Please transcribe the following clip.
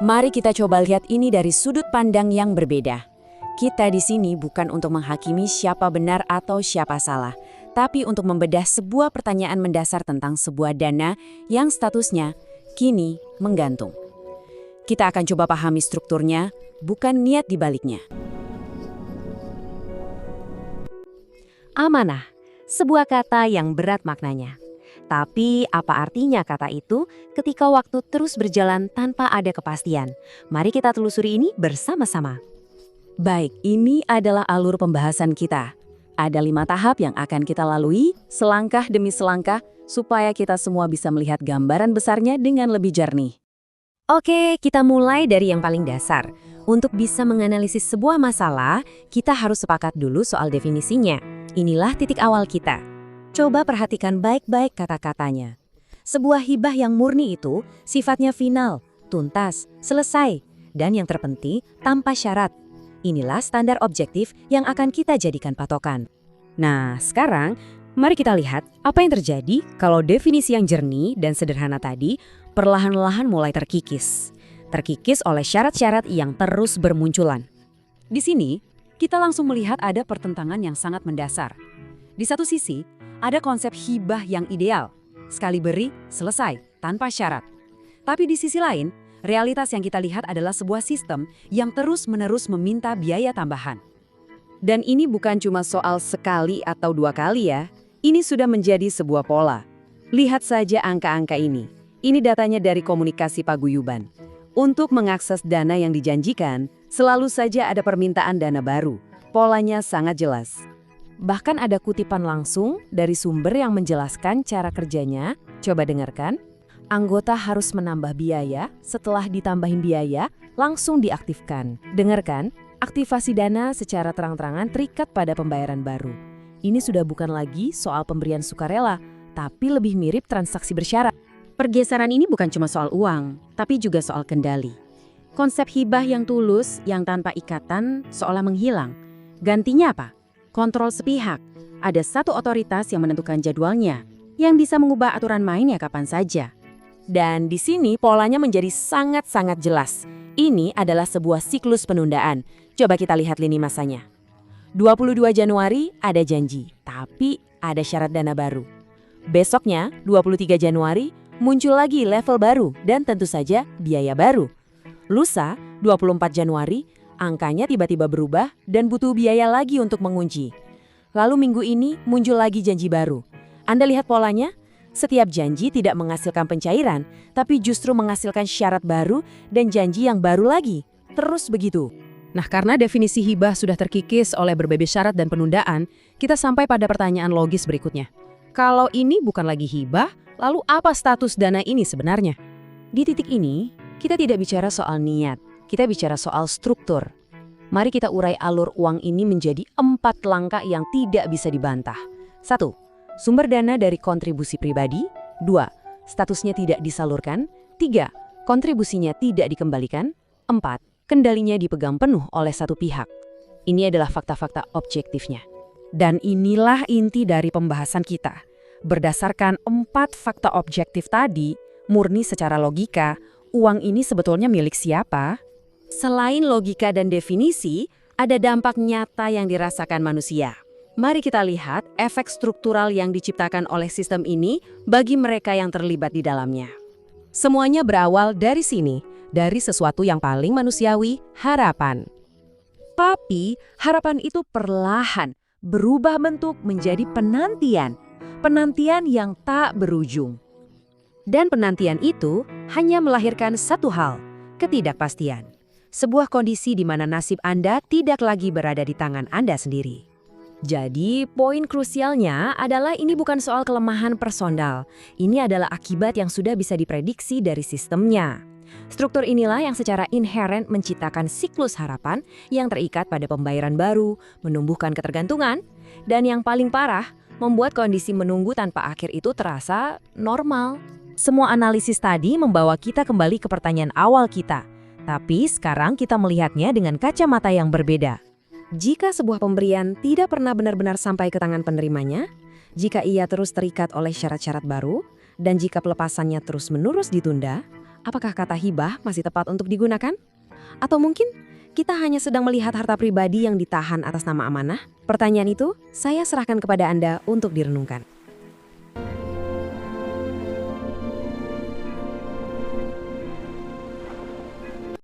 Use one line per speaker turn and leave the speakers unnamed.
Mari kita coba lihat ini dari sudut pandang yang berbeda. Kita di sini bukan untuk menghakimi siapa benar atau siapa salah, tapi untuk membedah sebuah pertanyaan mendasar tentang sebuah dana yang statusnya kini menggantung. Kita akan coba pahami strukturnya, bukan niat di baliknya.
Amanah, sebuah kata yang berat maknanya. Tapi apa artinya kata itu ketika waktu terus berjalan tanpa ada kepastian? Mari kita telusuri ini bersama-sama.
Baik, ini adalah alur pembahasan kita. Ada 5 tahap yang akan kita lalui, selangkah demi selangkah, supaya kita semua bisa melihat gambaran besarnya dengan lebih jernih.
Oke, kita mulai dari yang paling dasar. Untuk bisa menganalisis sebuah masalah, kita harus sepakat dulu soal definisinya. Inilah titik awal kita. Coba perhatikan baik-baik kata-katanya. Sebuah hibah yang murni itu sifatnya final, tuntas, selesai, dan yang terpenting tanpa syarat. Inilah standar objektif yang akan kita jadikan patokan. Nah, sekarang mari kita lihat apa yang terjadi kalau definisi yang jernih dan sederhana tadi perlahan-lahan mulai terkikis. Terkikis oleh syarat-syarat yang terus bermunculan.
Di sini, kita langsung melihat ada pertentangan yang sangat mendasar. Di satu sisi, ada konsep hibah yang ideal, sekali beri, selesai, tanpa syarat. Tapi di sisi lain, realitas yang kita lihat adalah sebuah sistem yang terus-menerus meminta biaya tambahan. Dan ini bukan cuma soal sekali atau 2 kali ya, ini sudah menjadi sebuah pola. Lihat saja angka-angka ini. Ini datanya dari komunikasi paguyuban. Untuk mengakses dana yang dijanjikan, selalu saja ada permintaan dana baru. Polanya sangat jelas. Bahkan ada kutipan langsung dari sumber yang menjelaskan cara kerjanya. Coba dengarkan. Anggota harus menambah biaya, setelah ditambahin biaya, langsung diaktifkan. Dengarkan, aktivasi dana secara terang-terangan terikat pada pembayaran baru. Ini sudah bukan lagi soal pemberian sukarela, tapi lebih mirip transaksi bersyarat. Pergeseran ini bukan cuma soal uang, tapi juga soal kendali. Konsep hibah yang tulus, yang tanpa ikatan, seolah menghilang. Gantinya apa? Kontrol sepihak. Ada satu otoritas yang menentukan jadwalnya, yang bisa mengubah aturan mainnya kapan saja. Dan di sini polanya menjadi sangat-sangat jelas. Ini adalah sebuah siklus penundaan. Coba kita lihat lini masanya. 22 Januari ada janji, tapi ada syarat dana baru. Besoknya, 23 Januari, muncul lagi level baru dan tentu saja biaya baru. Lusa, 24 Januari, angkanya tiba-tiba berubah dan butuh biaya lagi untuk mengunci. Lalu minggu ini muncul lagi janji baru. Anda lihat polanya? Setiap janji tidak menghasilkan pencairan, tapi justru menghasilkan syarat baru dan janji yang baru lagi. Terus begitu.
Nah, karena definisi hibah sudah terkikis oleh berbagai syarat dan penundaan, kita sampai pada pertanyaan logis berikutnya. Kalau ini bukan lagi hibah, lalu apa status dana ini sebenarnya?
Di titik ini, kita tidak bicara soal niat, kita bicara soal struktur. Mari kita urai alur uang ini menjadi 4 langkah yang tidak bisa dibantah. 1. Sumber dana dari kontribusi pribadi. 2. Statusnya tidak disalurkan. 3. Kontribusinya tidak dikembalikan. 4. Kendalinya dipegang penuh oleh satu pihak. Ini adalah fakta-fakta objektifnya.
Dan inilah inti dari pembahasan kita. Berdasarkan 4 fakta objektif tadi, murni secara logika, uang ini sebetulnya milik siapa?
Selain logika dan definisi, ada dampak nyata yang dirasakan manusia. Mari kita lihat efek struktural yang diciptakan oleh sistem ini bagi mereka yang terlibat di dalamnya.
Semuanya berawal dari sini, dari sesuatu yang paling manusiawi, harapan.
Tapi harapan itu perlahan berubah bentuk menjadi penantian. Penantian yang tak berujung. Dan penantian itu hanya melahirkan satu hal, ketidakpastian. Sebuah kondisi di mana nasib Anda tidak lagi berada di tangan Anda sendiri. Jadi, poin krusialnya adalah ini bukan soal kelemahan personal. Ini adalah akibat yang sudah bisa diprediksi dari sistemnya. Struktur inilah yang secara inheren menciptakan siklus harapan yang terikat pada pembayaran baru, menumbuhkan ketergantungan, dan yang paling parah, membuat kondisi menunggu tanpa akhir itu terasa normal. Semua analisis tadi membawa kita kembali ke pertanyaan awal kita. Tapi sekarang kita melihatnya dengan kacamata yang berbeda. Jika sebuah pemberian tidak pernah benar-benar sampai ke tangan penerimanya, jika ia terus terikat oleh syarat-syarat baru, dan jika pelepasannya terus-menerus ditunda, Apakah kata hibah masih tepat untuk digunakan? Atau mungkin kita hanya sedang melihat harta pribadi yang ditahan atas nama amanah? Pertanyaan itu saya serahkan kepada Anda untuk direnungkan.